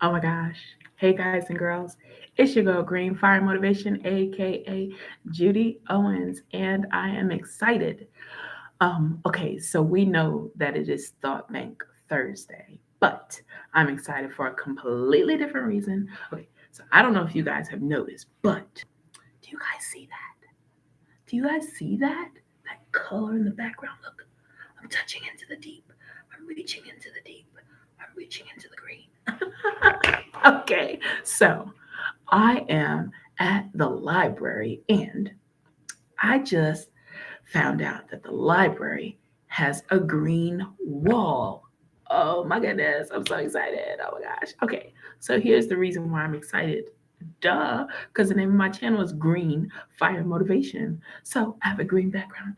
Oh my gosh. Hey guys and girls, it's your girl Green Fire Motivation, aka Judy Owens, and I am excited. Okay, so we know that it is Thought Bank Thursday, but I'm excited for a completely different reason. Okay, so I don't know if you guys have noticed, but do you guys see that? Do you guys see that? That color in the background? Look, I'm touching into the deep. I'm reaching into the deep. I'm reaching into the green. Okay, so I am at the library and I just found out that the library has a green wall. Oh my goodness, I'm so excited. Oh my gosh. Okay, so here's the reason why I'm excited. Duh, because the name of my channel is Green Fire Motivation. So I have a green background.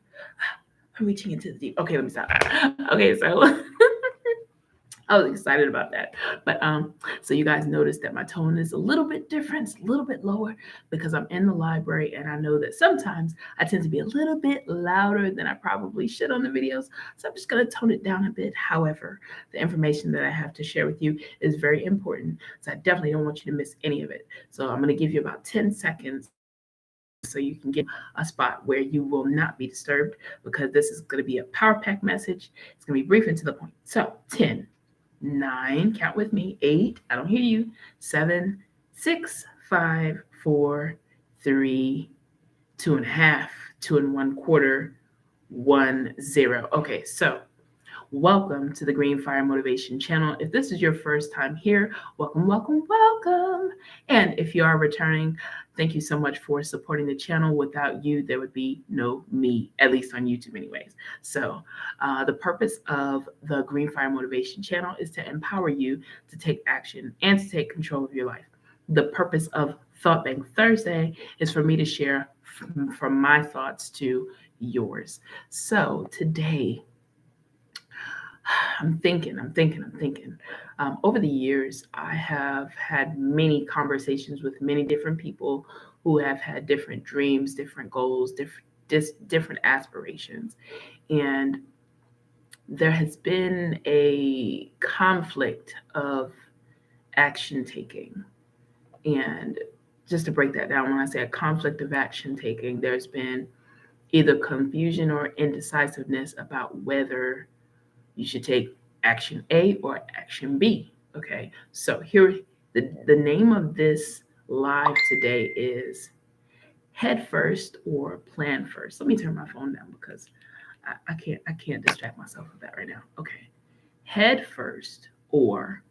I'm reaching into the deep. Okay, let me stop. Okay, so I was excited about that. But so you guys noticed that my tone is a little bit different, it's a little bit lower because I'm in the library and I know that sometimes I tend to be a little bit louder than I probably should on the videos. So I'm just gonna tone it down a bit. However, the information that I have to share with you is very important. So I definitely don't want you to miss any of it. So I'm gonna give you about 10 seconds so you can get a spot where you will not be disturbed because this is gonna be a power pack message. It's gonna be brief and to the point. So 10, 9, count with me, 8, I don't hear you, 7, 6, 5, 4, 3, 2.5, 2 1/4, 1, 0. Okay, so welcome to the Green Fire Motivation channel. If this is your first time here, welcome, welcome, welcome. And if you are returning, thank you so much for supporting the channel. Without you, there would be no me, at least on YouTube, anyways. So, the purpose of the Green Fire Motivation channel is to empower you to take action and to take control of your life. The purpose of Thought Bank Thursday is for me to share from my thoughts to yours. So, today, I'm thinking. Over the years, I have had many conversations with many different people who have had different dreams, different goals, different aspirations. And there has been a conflict of action taking. And just to break that down, when I say a conflict of action taking, there's been either confusion or indecisiveness about whether you should take action A or action B. Okay, so here the name of this live today is head first or plan first. Let me turn my phone down because I can't distract myself with that right now. Okay, head first or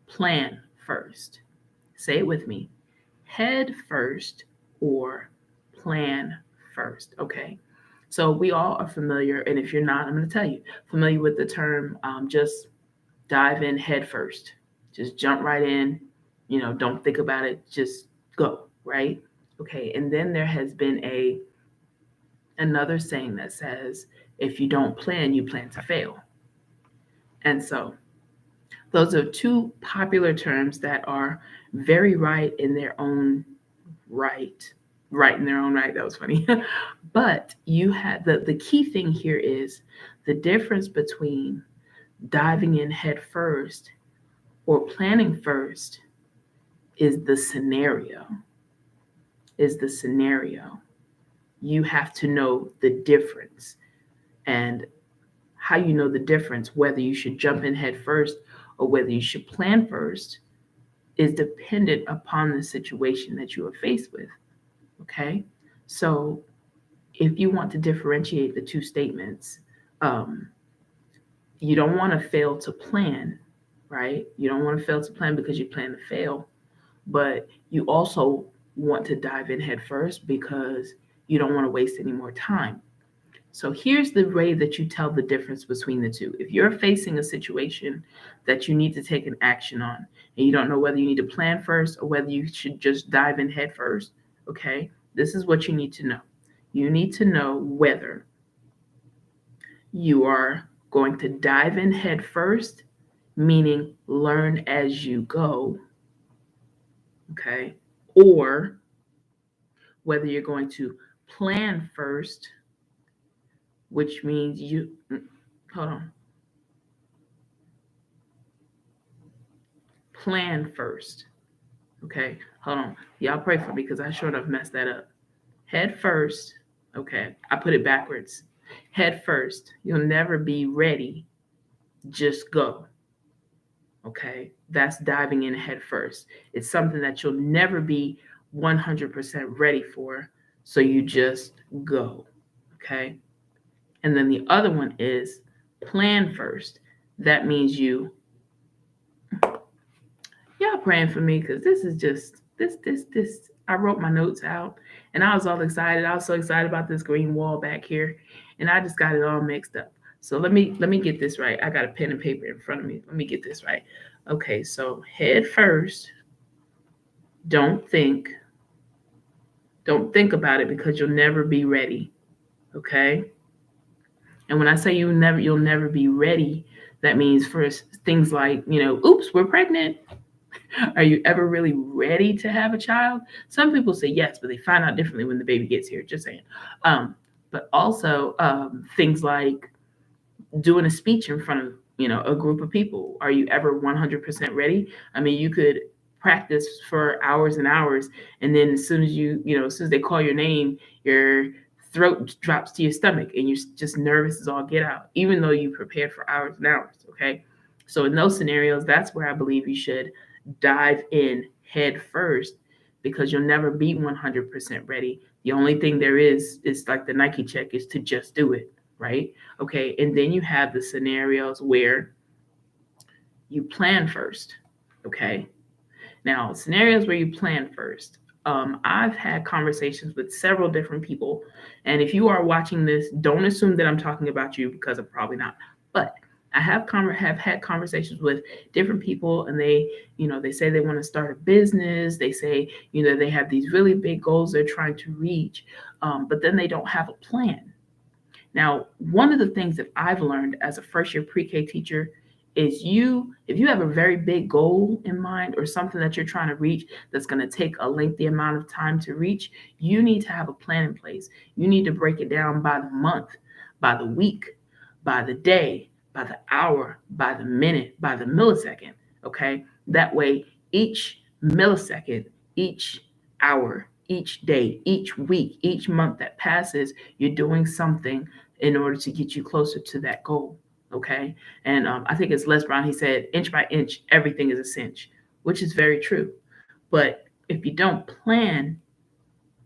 plan first. Say it with me. Head first or plan first. Okay. So we all are familiar, and if you're not, I'm going to tell you, familiar with the term just dive in head first. Just jump right in, don't think about it, just go, right? Okay, and then there has been a another saying that says if you don't plan, you plan to fail. And so those are two popular terms that are very right in their own right. Right in their own right. That was funny. But you had the key thing here is the difference between diving in head first or planning first is the scenario. Is the scenario. You have to know the difference. And how you know the difference, whether you should jump in head first or whether you should plan first, is dependent upon the situation that you are faced with. Okay? So if you want to differentiate the two statements, um, you don't want to fail to plan, right? You don't want to fail to plan because you plan to fail, but you also want to dive in head first because you don't want to waste any more time. So here's the way that you tell the difference between the two. If you're facing a situation that you need to take an action on and you don't know whether you need to plan first or whether you should just dive in head first, okay, this is what you need to know. You need to know whether you are going to dive in head first, meaning learn as you go, okay, or whether you're going to plan first, which means hold on, plan first. Okay, hold on. Y'all pray for me because I sure enough messed that up. Head first. Okay, I put it backwards. Head first. You'll never be ready. Just go. Okay, that's diving in head first. It's something that you'll never be 100% ready for. So you just go. Okay, and then the other one is plan first. That means y'all praying for me because this is just this. I wrote my notes out and I was all excited. I was so excited about this green wall back here, and I just got it all mixed up. So let me get this right. I got a pen and paper in front of me. Let me get this right. Okay, so head first. Don't think about it because you'll never be ready. Okay? And when I say you'll never be ready, that means for things like, oops, we're pregnant. Are you ever really ready to have a child? Some people say yes, but they find out differently when the baby gets here. Just saying. But also things like doing a speech in front of a group of people. Are you ever 100% ready? I mean, you could practice for hours and hours, and then as soon as they call your name, your throat drops to your stomach, and you're just nervous as all get out, even though you prepared for hours and hours. Okay, so in those scenarios, that's where I believe you should dive in head first, because you'll never be 100% ready. The only thing there is like the Nike check, is to just do it, right? Okay, and then you have the scenarios where you plan first. Okay, now scenarios where you plan first. I've had conversations with several different people, and if you are watching this, don't assume that I'm talking about you, because I'm probably not. But I have had conversations with different people, and they say they want to start a business. They say, they have these really big goals they're trying to reach, but then they don't have a plan. Now, one of the things that I've learned as a first-year pre-K teacher is if you have a very big goal in mind, or something that you're trying to reach that's going to take a lengthy amount of time to reach, you need to have a plan in place. You need to break it down by the month, by the week, by the day, by the hour, by the minute, by the millisecond. Okay, that way each millisecond, each hour, each day, each week, each month that passes, you're doing something in order to get you closer to that goal. Okay, and I think it's Les Brown. He said, "Inch by inch, everything is a cinch," which is very true. But if you don't plan,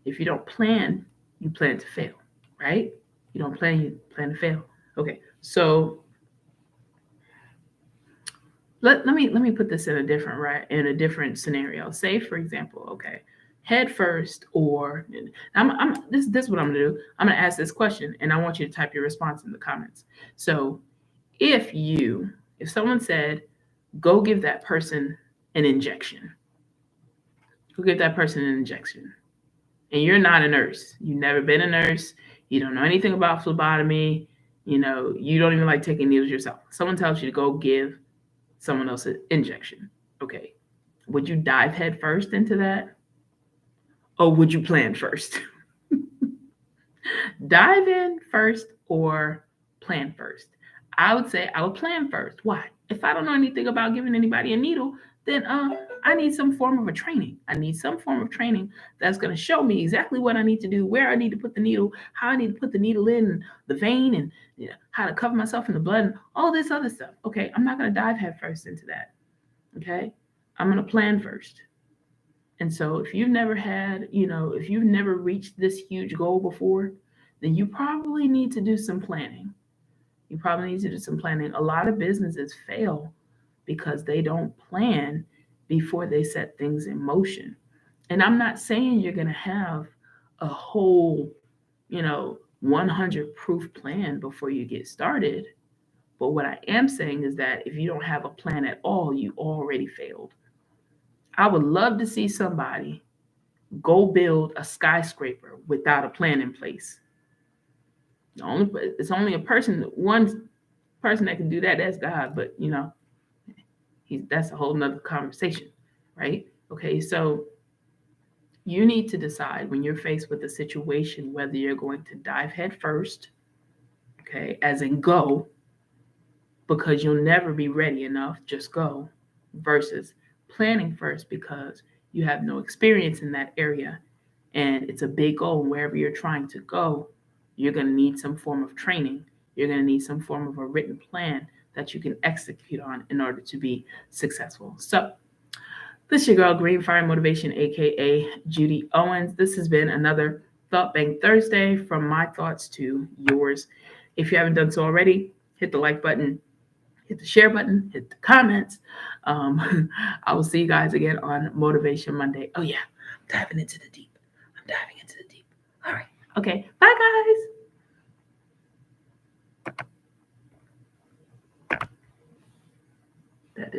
you plan to fail, right? You don't plan, you plan to fail. Okay, so let me put this in a different scenario. Say, for example, okay, head first, or this is what I'm gonna do. I'm gonna ask this question, and I want you to type your response in the comments. So if someone said, go give that person an injection, and you're not a nurse, you've never been a nurse, you don't know anything about phlebotomy, you don't even like taking needles yourself. Someone tells you to go give someone else an injection. Okay, would you dive head first into that, or would you plan first? Dive in first or plan first? I would say I would plan first. Why? If I don't know anything about giving anybody a needle, then I need some form of a training. I need some form of training that's going to show me exactly what I need to do, where I need to put the needle, how I need to put the needle in the vein, and how to cover myself in the blood, and all this other stuff. Okay, I'm not going to dive head first into that. Okay, I'm going to plan first. And so if you've never reached this huge goal before, then you probably need to do some planning. A lot of businesses fail because they don't plan before they set things in motion. And I'm not saying you're going to have a whole, 100 proof plan before you get started. But what I am saying is that if you don't have a plan at all, you already failed. I would love to see somebody go build a skyscraper without a plan in place. It's only one person that can do that. That's God, but that's a whole nother conversation, right? Okay, so you need to decide when you're faced with a situation whether you're going to dive head first, okay, as in go, because you'll never be ready enough, just go, versus planning first because you have no experience in that area and it's a big goal. And wherever you're trying to go, you're going to need some form of training. You're going to need some form of a written plan that you can execute on in order to be successful. So, this is your girl, Green Fire Motivation, aka Judy Owens. This has been another Thought Bank Thursday, from my thoughts to yours. If you haven't done so already, hit the like button, hit the share button, hit the comments. I will see you guys again on Motivation Monday. Oh, yeah, I'm diving into the deep. All right. Okay. Bye, guys.